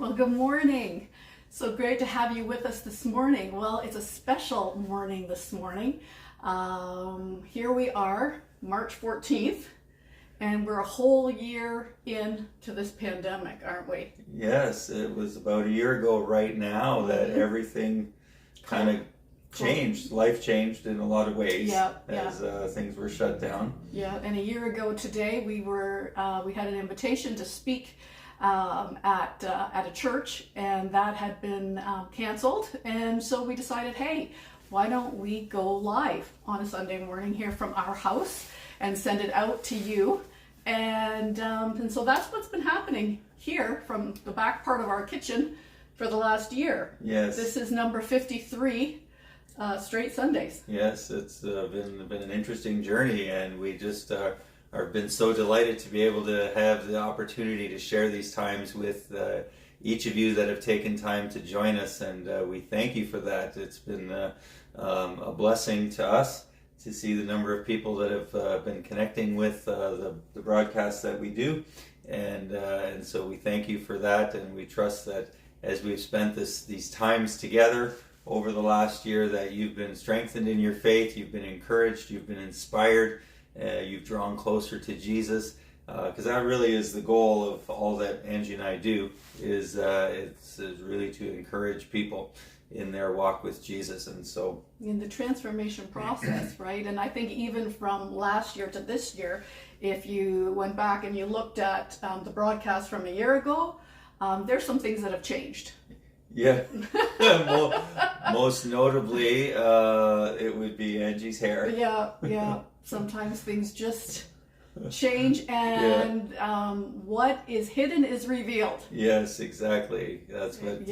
Well, good morning. So great to have you with us this morning. Well, it's a special morning this morning. Here we are, March 14th, and we're a whole year into this pandemic, aren't we? Yes, it was about a year ago right now that everything kind of changed. Life changed in a lot of ways as things were shut down. Yeah, and a year ago today we had an invitation to speak at a church, and that had been canceled, and so we decided, hey, why don't we go live on a Sunday morning here from our house and send it out to you, and so that's what's been happening here from the back part of our kitchen for the last year. Yes. This is number 53 straight Sundays. Yes, it's been an interesting journey, and we just I've been so delighted to be able to have the opportunity to share these times with each of you that have taken time to join us, and we thank you for that. It's been a blessing to us to see the number of people that have been connecting with the broadcasts that we do, and so we thank you for that, and we trust that as we've spent these times together over the last year, that you've been strengthened in your faith, you've been encouraged, you've been inspired, you've drawn closer to Jesus, because that really is the goal of all that Angie and I do, is really to encourage people in their walk with Jesus. And so in the transformation process, right? And I think even from last year to this year, if you went back and you looked at the broadcast from a year ago, there's some things that have changed. Yeah, most notably, it would be Angie's hair. Yeah. Sometimes things just change, and what is hidden is revealed. Yes, exactly. That's what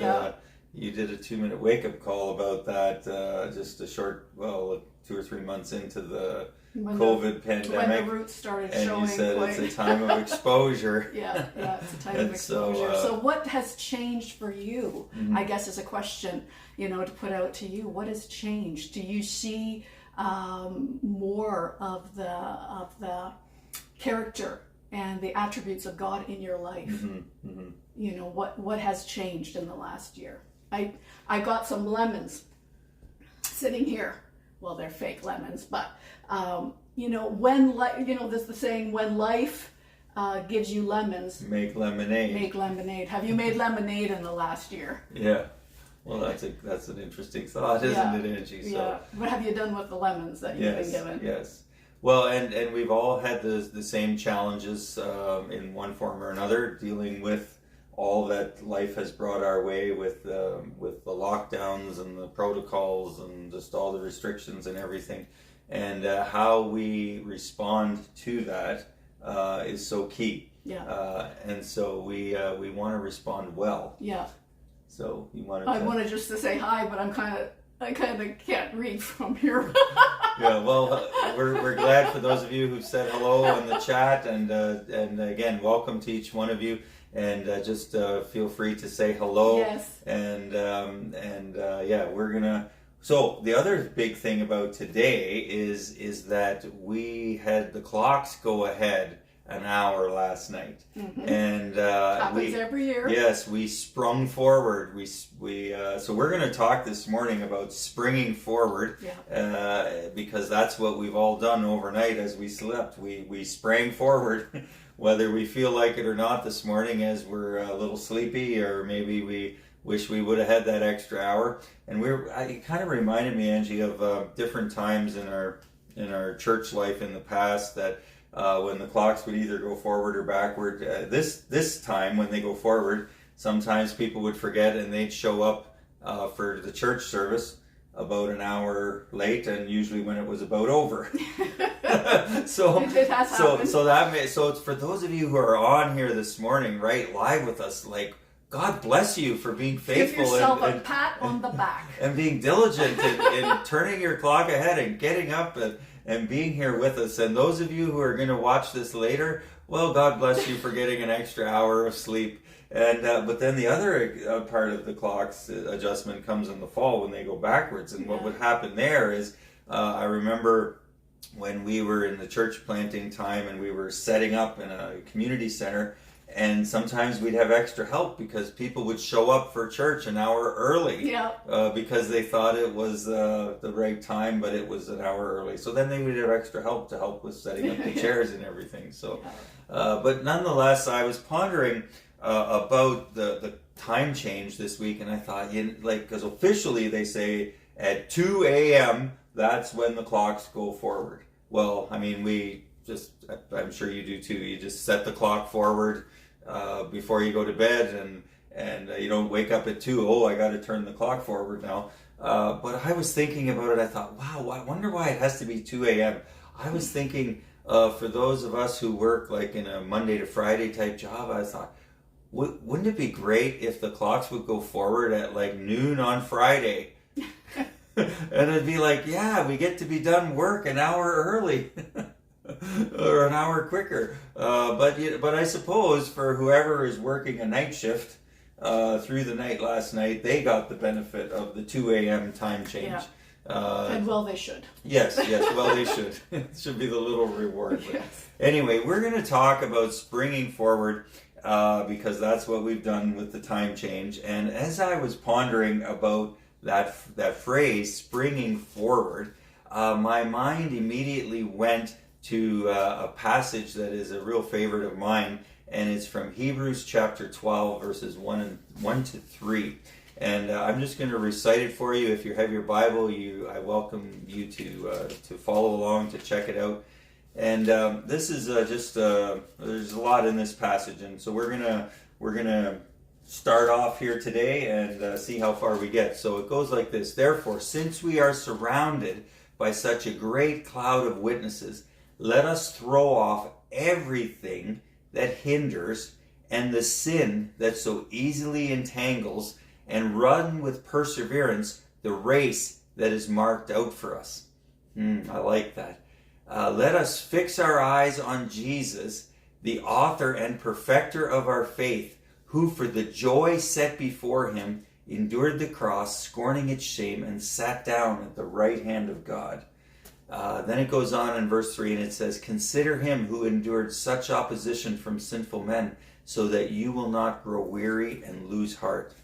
you did a 2-minute wake-up call about that. Just a short, 2 or 3 months into the COVID pandemic, when the roots started and showing. You said it's a time of exposure. Yeah, it's a time of exposure. So what has changed for you? Mm-hmm. I guess is a question, to put out to you. What has changed? Do you see more of the character and the attributes of God in your life? Mm-hmm. Mm-hmm. What has changed in the last year? I got some lemons sitting here. Well, they're fake lemons, but there's the saying, when life gives you lemons, make lemonade. Make lemonade. Have you made lemonade in the last year? Yeah. Well, that's an interesting thought, isn't it, Angie? So, yeah. What have you done with the lemons that you've been given? Yes. Well, and we've all had the same challenges in one form or another, dealing with all that life has brought our way with the lockdowns and the protocols and just all the restrictions and everything, and how we respond to that is so key. Yeah. And so we want to respond well. Yeah. So you wanted to... I wanted just to say hi, but I kind of can't read from here. Yeah, well, we're glad for those of you who've said hello in the chat, and again, welcome to each one of you, and just feel free to say hello. Yes. And we're gonna. So the other big thing about today is that we had the clocks go ahead an hour last night, and happens every year. Yes, we sprung forward. So we're going to talk this morning about springing forward, because that's what we've all done overnight as we slept. We sprang forward, whether we feel like it or not this morning, as we're a little sleepy, or maybe we wish we would have had that extra hour. And it kind of reminded me, Angie, of different times in our church life in the past that. When the clocks would either go forward or backward. This time, when they go forward, sometimes people would forget and they'd show up for the church service about an hour late, and usually when it was about over. So it's for those of you who are on here this morning, right, live with us, like, God bless you for being faithful. Give yourself a pat on the back. And being diligent in turning your clock ahead and getting up and being here with us. And those of you who are going to watch this later, well, God bless you for getting an extra hour of sleep. And but then the other part of the clock's adjustment comes in the fall when they go backwards. And what would happen there is, I remember when we were in the church planting time and we were setting up in a community center, And sometimes we'd have extra help because people would show up for church an hour early because they thought it was the right time, but it was an hour early. So then they would have extra help to help with setting up the chairs and everything. So, but nonetheless, I was pondering about the time change this week, and I thought, because officially they say at 2 a.m. that's when the clocks go forward. Well, I mean, I'm sure you do too. You just set the clock forward before you go to bed, and you don't wake up at 2. Oh, I got to turn the clock forward now. But I was thinking about it. I thought, wow, I wonder why it has to be 2 a.m. I was thinking for those of us who work like in a Monday to Friday type job, I thought, wouldn't it be great if the clocks would go forward at like noon on Friday? And it'd be like, yeah, we get to be done work an hour early. Or an hour quicker. But I suppose for whoever is working a night shift through the night last night, they got the benefit of the 2 a.m. time change. And well, they should. Yes, well, they should. It should be the little reward. But anyway, we're going to talk about springing forward because that's what we've done with the time change. And as I was pondering about that phrase, springing forward, my mind immediately went to a passage that is a real favorite of mine, and it's from Hebrews chapter 12, verses 1 to 3. And I'm just going to recite it for you. If you have your Bible, I welcome you to follow along, to check it out. And this is there's a lot in this passage, and so we're gonna start off here today and see how far we get. So it goes like this: Therefore, since we are surrounded by such a great cloud of witnesses, let us throw off everything that hinders and the sin that so easily entangles, and run with perseverance the race that is marked out for us. I like that. Let us fix our eyes on Jesus, the author and perfecter of our faith, who for the joy set before him endured the cross, scorning its shame, and sat down at the right hand of God. Then it goes on in verse 3 and it says, Consider him who endured such opposition from sinful men, so that you will not grow weary and lose heart.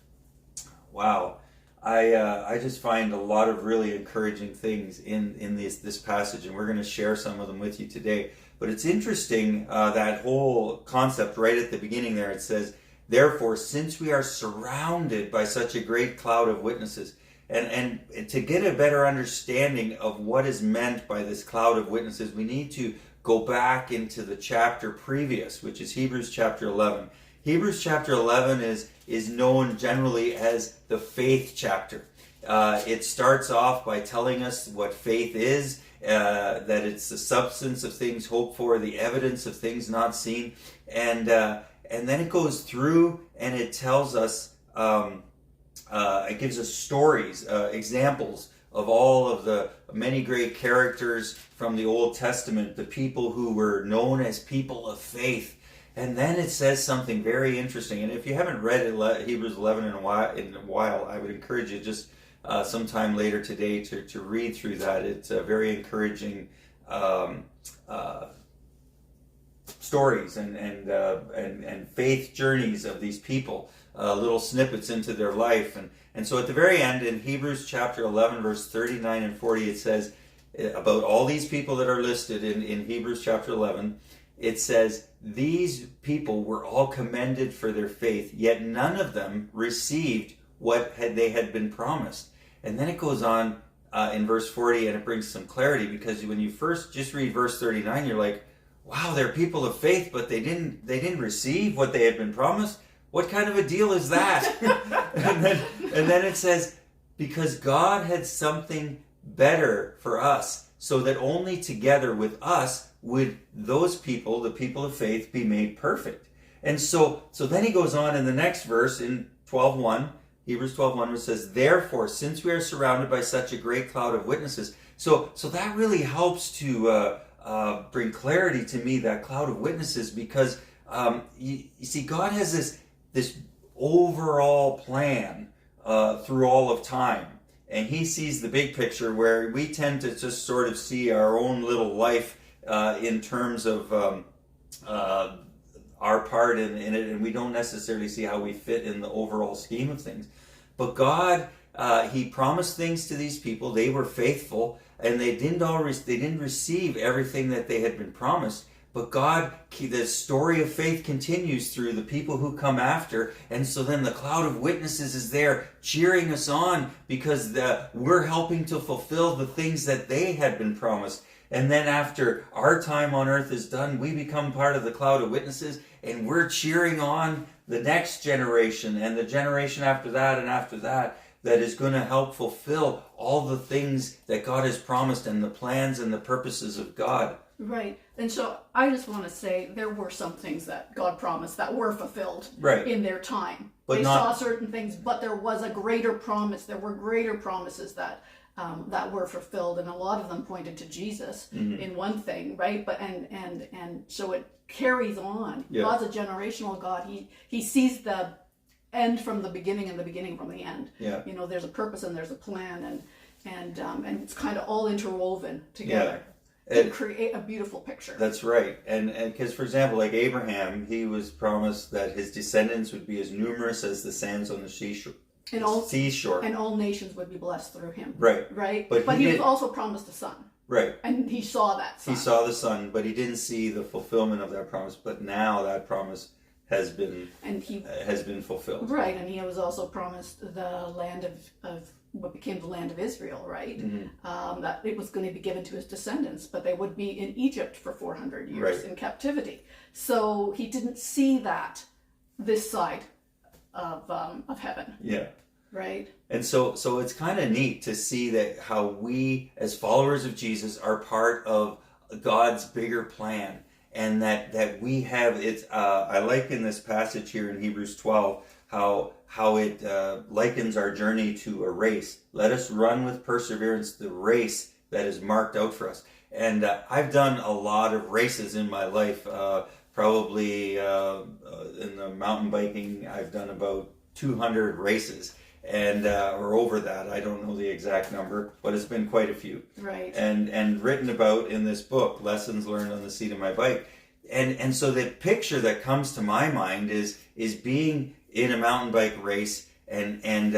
Wow. I just find a lot of really encouraging things in this passage, and we're going to share some of them with you today. But it's interesting, that whole concept right at the beginning there. It says, Therefore, since we are surrounded by such a great cloud of witnesses, and to get a better understanding of what is meant by this cloud of witnesses, we need to go back into the chapter previous, which is Hebrews chapter 11. Hebrews chapter 11 is known generally as the faith chapter. It starts off by telling us what faith is, that it's the substance of things hoped for, the evidence of things not seen, and then it goes through and it tells us, it gives us stories, examples of all of the many great characters from the Old Testament, the people who were known as people of faith. And then it says something very interesting. And if you haven't read Hebrews 11 in a while, I would encourage you just sometime later today to read through that. It's a very encouraging stories and faith journeys of these people, little snippets into their life. And so at the very end, in Hebrews chapter 11, verse 39 and 40, it says about all these people that are listed in Hebrews chapter 11, it says, These people were all commended for their faith, yet none of them received what they had been promised. And then it goes on in verse 40, and it brings some clarity, because when you first just read verse 39, you're like, wow, they're people of faith, but they didn't receive what they had been promised? What kind of a deal is that? and then it says, because God had something better for us, so that only together with us would those people, the people of faith, be made perfect. And so then he goes on in the next verse in 12:1, Hebrews 12:1, where it says, Therefore, since we are surrounded by such a great cloud of witnesses. So that really helps to bring clarity to me, that cloud of witnesses, because you see, God has this overall plan through all of time. And he sees the big picture, where we tend to just sort of see our own little life in terms of our part in it, and we don't necessarily see how we fit in the overall scheme of things. But God, He promised things to these people. They were faithful, and they didn't receive everything that they had been promised. But God, the story of faith continues through the people who come after, and so then the cloud of witnesses is there cheering us on because we're helping to fulfill the things that they had been promised. And then after our time on earth is done, we become part of the cloud of witnesses, and we're cheering on the next generation and the generation after that and after that, that is going to help fulfill all the things that God has promised and the plans and the purposes of God. Right. And so I just want to say there were some things that God promised that were fulfilled in their time. But they saw certain things, but there was a greater promise. There were greater promises that were fulfilled, and a lot of them pointed to Jesus in one thing, right? But and so it carries on. Yeah. God's a generational God. He sees the end from the beginning and the beginning from the end. Yeah. You know, there's a purpose and there's a plan, and it's kind of all interwoven together. Yeah. To create a beautiful picture. That's right. And because, for example, like Abraham, he was promised that his descendants would be as numerous as the sands on the seashore. And all nations would be blessed through him. Right. Right? But he was also promised a son. Right. And he saw that son. He saw the son, but he didn't see the fulfillment of that promise. But now that promise has been fulfilled. Right. And he was also promised the land of what became the land of Israel, right? Mm-hmm. That it was going to be given to his descendants, but they would be in Egypt for 400 years in captivity. So he didn't see that this side of heaven. Yeah. Right. And so it's kind of neat to see that how we, as followers of Jesus, are part of God's bigger plan, and that we have it. I like in this passage here in Hebrews 12 how it likens our journey to a race. Let us run with perseverance the race that is marked out for us. And I've done a lot of races in my life. Probably in the mountain biking, I've done about 200 races, and or over that. I don't know the exact number, but it's been quite a few. Right. And written about in this book, Lessons Learned on the Seat of My Bike. And so the picture that comes to my mind is being in a mountain bike race and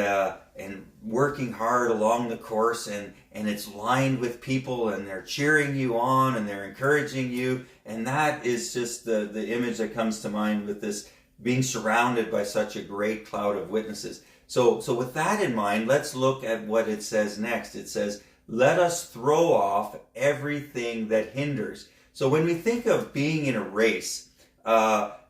working hard along the course, and it's lined with people, and they're cheering you on and they're encouraging you, and that is just the image that comes to mind with this being surrounded by such a great cloud of witnesses. So with that in mind, let's look at what it says next. It says, let us throw off everything that hinders. So when we think of being in a race,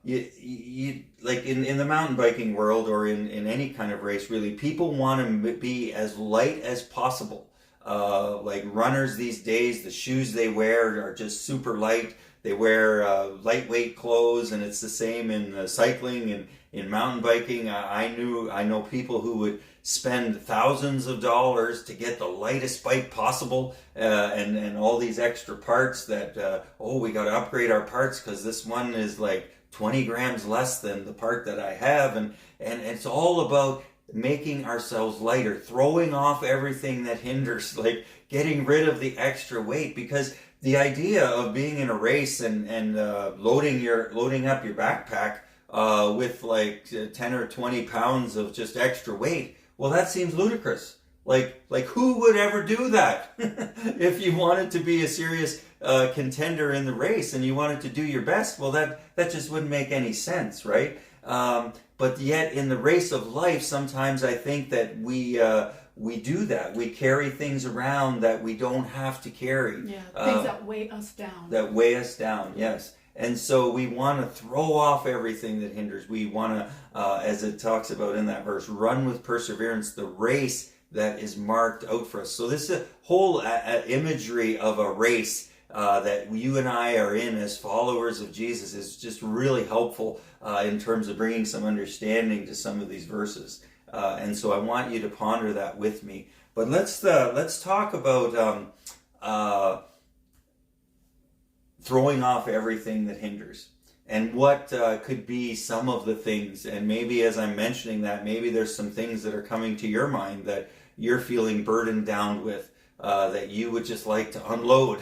you like in the mountain biking world, or in any kind of race really, people want to be as light as possible. Like runners these days, the shoes they wear are just super light. They wear lightweight clothes, and it's the same in cycling and in mountain biking. I know people who would spend thousands of dollars to get the lightest bike possible, and all these extra parts that we got to upgrade our parts because this one is like 20 grams less than the part that I have, and it's all about making ourselves lighter, throwing off everything that hinders, like getting rid of the extra weight, because the idea of being in a race and loading up your backpack with like 10 or 20 pounds of just extra weight, well, that seems ludicrous. Like who would ever do that? If you wanted to be a serious contender in the race and you wanted to do your best, well, that just wouldn't make any sense, right? But yet in the race of life, sometimes I think that we do that. We carry things around that we don't have to carry. Yeah, things that weigh us down. That weigh us down, yes. And so we want to throw off everything that hinders. We want to, as it talks about in that verse, run with perseverance the race that is marked out for us. So this is a whole imagery of a race that you and I are in as followers of Jesus is just really helpful in terms of bringing some understanding to some of these verses. And so I want you to ponder that with me. But let's talk about throwing off everything that hinders, and what could be some of the things. And maybe as I'm mentioning that, maybe there's some things that are coming to your mind that you're feeling burdened down with. that you would just like to unload.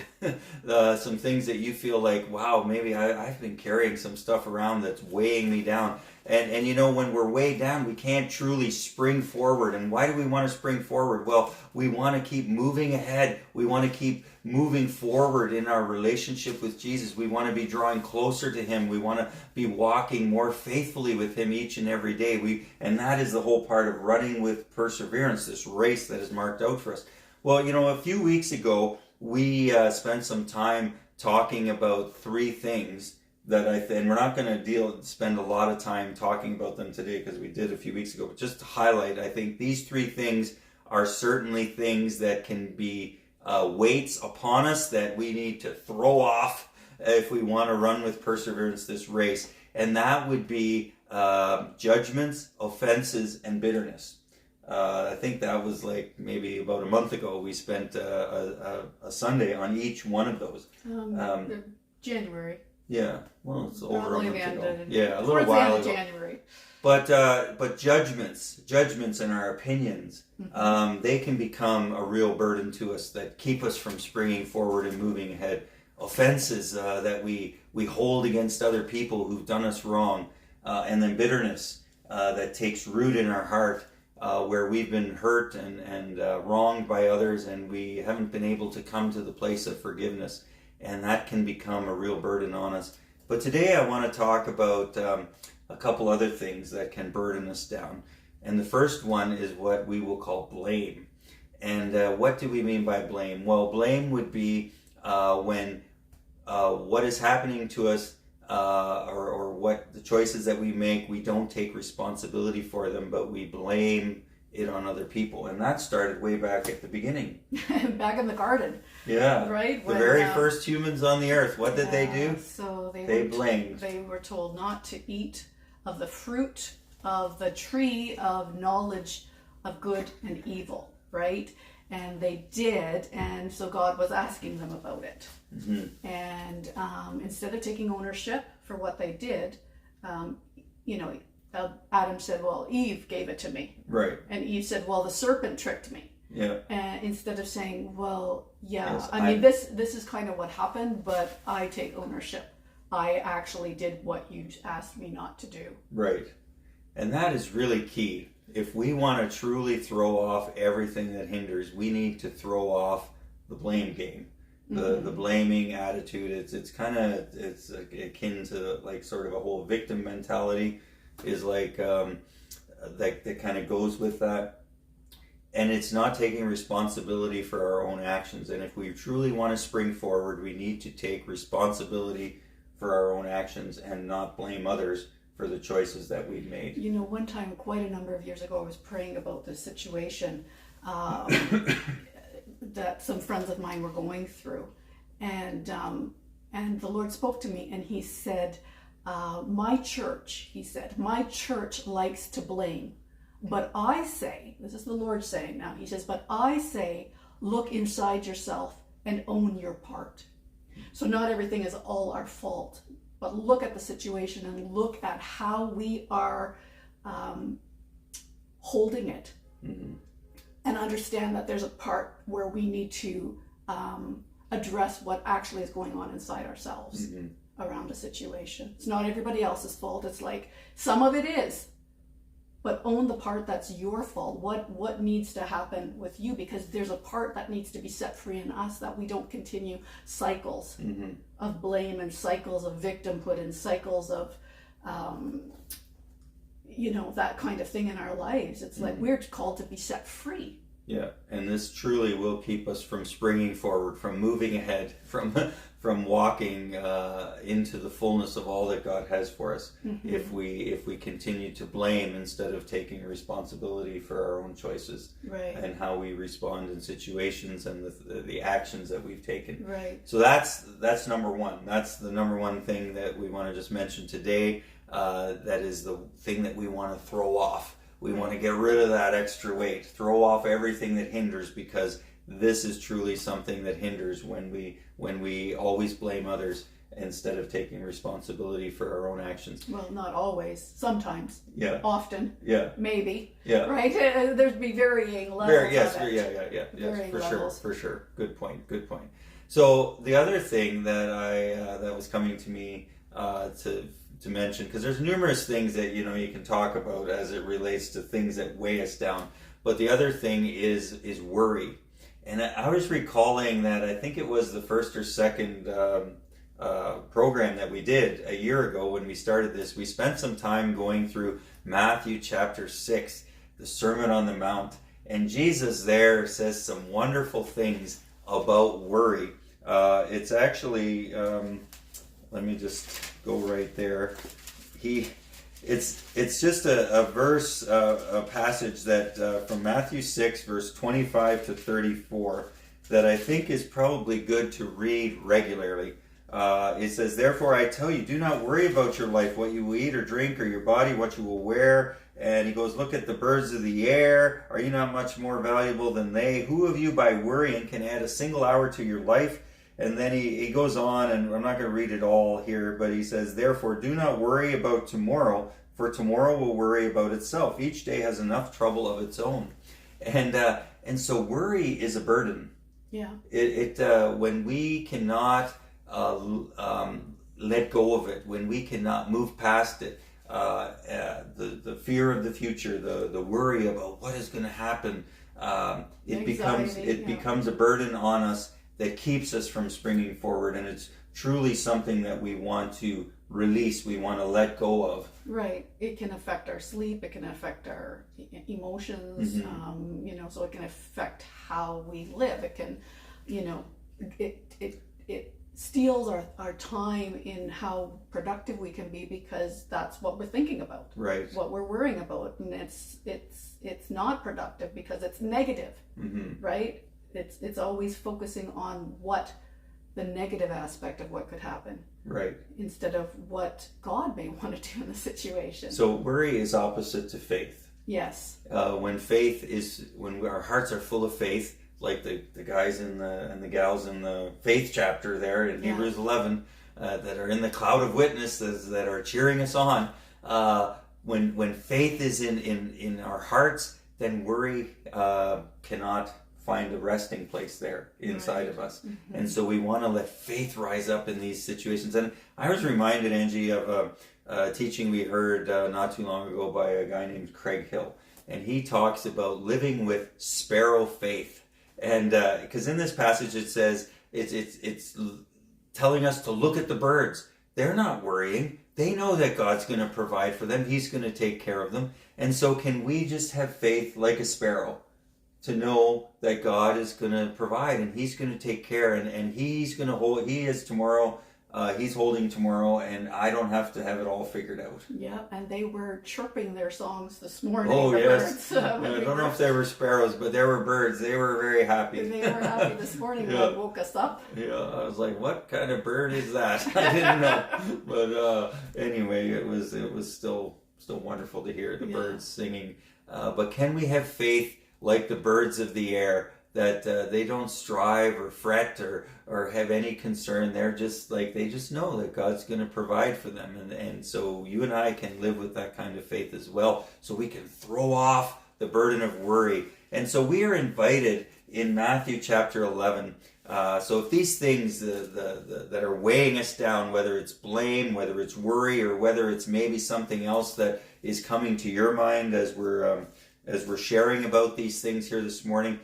Some things that you feel like, wow, maybe I've been carrying some stuff around that's weighing me down. And you know, when we're weighed down, we can't truly spring forward. And why do we want to spring forward? Well, we want to keep moving ahead. We want to keep moving forward in our relationship with Jesus. We want to be drawing closer to Him. We want to be walking more faithfully with Him each and every day. And that is the whole part of running with perseverance, this race that is marked out for us. Well, you know, a few weeks ago, we spent some time talking about three things that and we're not going to spend a lot of time talking about them today because we did a few weeks ago, but just to highlight, I think these three things are certainly things that can be weights upon us that we need to throw off if we want to run with perseverance this race. And that would be judgments, offenses, and bitterness. I think that was like maybe about a month ago. We spent a Sunday on each one of those. January. Yeah, well, it's over a month ago. Yeah, a little while ago. January. But judgments and our opinions, they can become a real burden to us that keep us from springing forward and moving ahead. Offenses that we hold against other people who've done us wrong, and then bitterness that takes root in our heart, where we've been hurt and wronged by others, and we haven't been able to come to the place of forgiveness. And that can become a real burden on us. But today I want to talk about a couple other things that can burden us down. And the first one is what we will call blame. And what do we mean by blame? Well, blame would be when what is happening to us or what the choices that we make, we don't take responsibility for them, but we blame it on other people. And that started way back at the beginning. Back in the garden. Yeah. Right? The very first humans on the earth. What did they do? So they blamed. They were told not to eat of the fruit of the tree of knowledge of good and evil, right? And they did, and so God was asking them about it. Mm-hmm. And instead of taking ownership for what they did, Adam said, well, Eve gave it to me. Right. And Eve said, well, the serpent tricked me. Yeah. And instead of saying, well, yeah, yes, I mean, this is kind of what happened, but I take ownership. I actually did what you asked me not to do. Right. And that is really key. If we want to truly throw off everything that hinders, we need to throw off the blame game. The blaming attitude. It's kind of akin to like sort of a whole victim mentality is like that kind of goes with that. And it's not taking responsibility for our own actions. And if we truly want to spring forward, we need to take responsibility for our own actions and not blame others for the choices that we've made. You know, one time, quite a number of years ago, I was praying about this situation that some friends of mine were going through. And the Lord spoke to me and He said, my church likes to blame. But I say, this is the Lord saying now, He says, but I say, look inside yourself and own your part. So not everything is all our fault, but look at the situation and look at how we are holding it. Mm-hmm. And understand that there's a part where we need to address what actually is going on inside ourselves around a situation. It's not everybody else's fault. It's like some of it is, but own the part that's your fault. What needs to happen with you? Because there's a part that needs to be set free in us, that we don't continue cycles of blame and cycles of victimhood and cycles of that kind of thing in our lives. It's like we're called to be set free. Yeah, and this truly will keep us from springing forward, from moving ahead, from walking into the fullness of all that God has for us. If we continue to blame instead of taking responsibility for our own choices, right, and how we respond in situations and the actions that we've taken. Right. So that's number one. That's the number one thing that we want to just mention today. That is the thing that we want to throw off. We want to get rid of that extra weight, throw off everything that hinders, because this is truly something that hinders when we always blame others instead of taking responsibility for our own actions. Well, not always. Sometimes. Yeah. Often. Yeah. Maybe. Yeah. Right? There'd be varying levels Yes, of it. yeah. Yes, Varying for levels. sure, for sure. Good point. So the other thing that that was coming to me to mention, because there's numerous things that you can talk about as it relates to things that weigh us down, but the other thing is worry. And I was recalling that I think it was the first or second program that we did a year ago when we started this. We spent some time going through Matthew chapter 6, the Sermon on the Mount, and Jesus there says some wonderful things about worry. It's actually, let me just go right there. It's just a verse, a passage that from Matthew 6, verse 25 to 34, that I think is probably good to read regularly. It says, "Therefore I tell you, do not worry about your life, what you will eat or drink, or your body, what you will wear." And he goes, "Look at the birds of the air. Are you not much more valuable than they? Who of you by worrying can add a single hour to your life?" And then he goes on, and I'm not going to read it all here, but he says, "Therefore do not worry about tomorrow, for tomorrow will worry about itself. Each day has enough trouble of its own." And so worry is a burden. Yeah. When we cannot let go of it, when we cannot move past it, the fear of the future, the worry about what is going to happen, it becomes a burden on us that keeps us from springing forward, and it's truly something that we want to release, we want to let go of. Right. It can affect our sleep, it can affect our emotions, so it can affect how we live. It can, it steals our time in how productive we can be, because that's what we're thinking about. Right. What we're worrying about, and it's not productive because it's negative. Mm-hmm. Right? It's always focusing on what the negative aspect of what could happen. Right. Instead of what God may want to do in the situation. So worry is opposite to faith. Yes. When our hearts are full of faith, like the guys and the gals in the faith chapter there in Hebrews 11, that are in the cloud of witnesses that are cheering us on. When faith is in our hearts, then worry cannot find a resting place there inside of us. Mm-hmm. And so we want to let faith rise up in these situations. And I was reminded, Angie, of a teaching we heard not too long ago by a guy named Craig Hill. And he talks about living with Sparrow Faith. And because in this passage it says, it's telling us to look at the birds. They're not worrying. They know that God's going to provide for them. He's going to take care of them. And so can we just have faith like a sparrow, to know that God is going to provide and He's going to take care, and He's going to hold. He is tomorrow. He's holding tomorrow, and I don't have to have it all figured out. Yeah, and they were chirping their songs this morning. Oh, the yes. Birds. I don't know if they were sparrows, but they were birds. They were very happy. They were happy this morning when they woke us up. Yeah, I was like, what kind of bird is that? I didn't know. But anyway, it was still wonderful to hear the birds singing. But can we have faith like the birds of the air, that they don't strive or fret or have any concern? They're just they just know that God's going to provide for them. And so you and I can live with that kind of faith as well, so we can throw off the burden of worry. And so we are invited in Matthew chapter 11. So if these things that are weighing us down, whether it's blame, whether it's worry, or whether it's maybe something else that is coming to your mind as we're sharing about these things here this morning,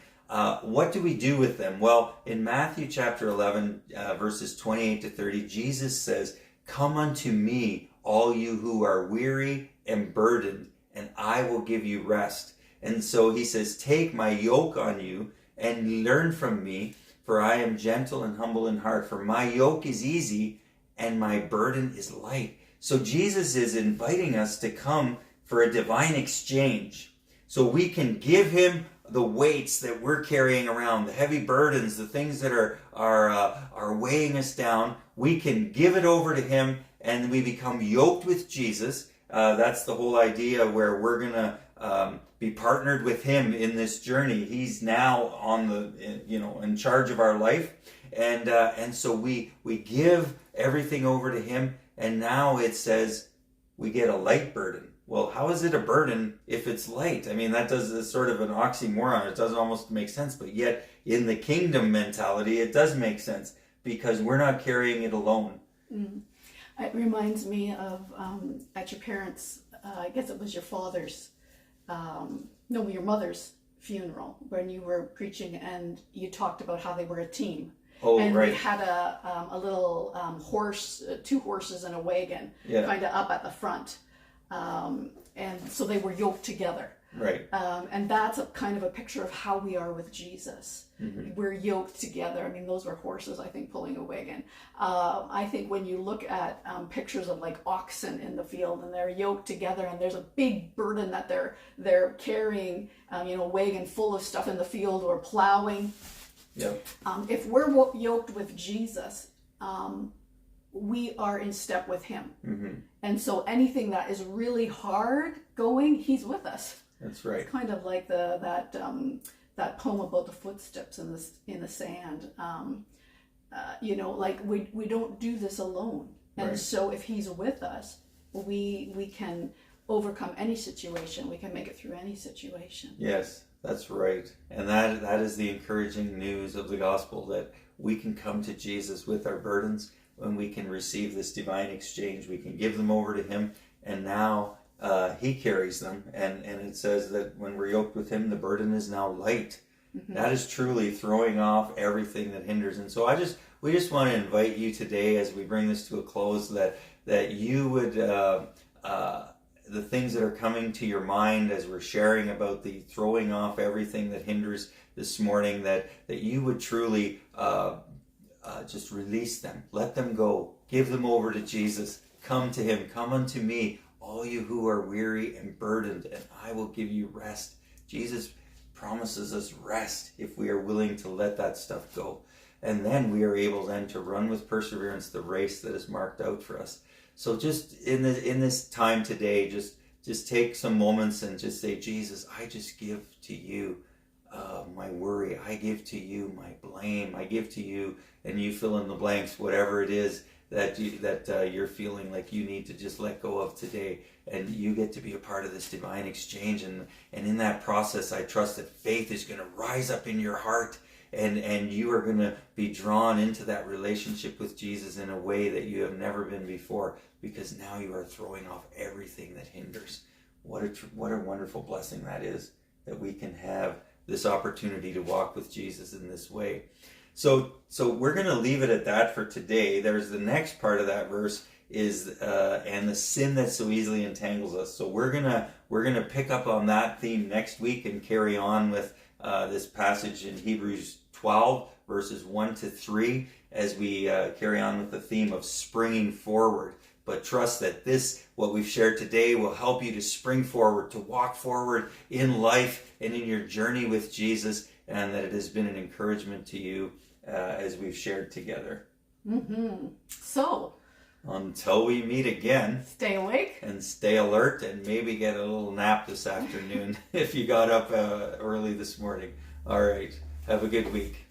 what do we do with them? Well, in Matthew chapter 11, verses 28 to 30, Jesus says, "Come unto me, all you who are weary and burdened, and I will give you rest." And so he says, "Take my yoke on you and learn from me, for I am gentle and humble in heart. For my yoke is easy and my burden is light." So Jesus is inviting us to come for a divine exchange, so we can give him the weights that we're carrying around, the heavy burdens, the things that are weighing us down. We can give it over to him, and we become yoked with Jesus. That's the whole idea, where we're gonna be partnered with him in this journey. He's now in charge of our life, and so we give everything over to him. And now it says we get a light burden. Well, how is it a burden if it's light? I mean, that is sort of an oxymoron. It doesn't almost make sense. But yet, in the kingdom mentality, it does make sense because we're not carrying it alone. Mm. It reminds me of at your parents', I guess it was your father's, your mother's funeral when you were preaching and you talked about how they were a team. Oh, and right. we had a little horse, 2 horses and a wagon, kind of up at the front. And so they were yoked together. Right. And that's a kind of a picture of how we are with Jesus. Mm-hmm. We're yoked together. I mean, those were horses, I think, pulling a wagon. I think when you look at pictures of like oxen in the field and they're yoked together and there's a big burden that they're carrying, a wagon full of stuff in the field or plowing. Yep. If we're yoked with Jesus, we are in step with him. Mm-hmm. And so anything that is really hard going, he's with us. That's right. It's kind of like that poem about the footsteps in the sand. Like we don't do this alone. And right. So if he's with us, we can overcome any situation. We can make it through any situation. Yes, that's right. And that is the encouraging news of the gospel, that we can come to Jesus with our burdens and we can receive this divine exchange. We can give them over to him, and now he carries them. And it says that when we're yoked with him, the burden is now light. Mm-hmm. That is truly throwing off everything that hinders. And so we just want to invite you today, as we bring this to a close, that you would the things that are coming to your mind as we're sharing about the throwing off everything that hinders this morning, that you would truly just release them, let them go, give them over to Jesus. Come to him. Come unto me, all you who are weary and burdened, and I will give you rest. Jesus promises us rest if we are willing to let that stuff go. And then we are able then to run with perseverance the race that is marked out for us. So just in this time today, just take some moments and just say, Jesus, I just give to you my worry. I give to you my blame. I give to you, and you fill in the blanks, whatever it is that you're feeling like you need to just let go of today. And you get to be a part of this divine exchange. And in that process, I trust that faith is going to rise up in your heart. And you are going to be drawn into that relationship with Jesus in a way that you have never been before, because now you are throwing off everything that hinders. What a wonderful blessing that is, that we can have this opportunity to walk with Jesus in this way. So we're going to leave it at that for today. There's the next part of that verse is and the sin that so easily entangles us. So we're gonna pick up on that theme next week and carry on with this passage in Hebrews 12 verses 1-3 as we carry on with the theme of springing forward. But trust that what we've shared today will help you to spring forward, to walk forward in life and in your journey with Jesus, and that it has been an encouragement to you as we've shared together. Mm-hmm. So, until we meet again, stay awake and stay alert, and maybe get a little nap this afternoon if you got up early this morning. All right. Have a good week.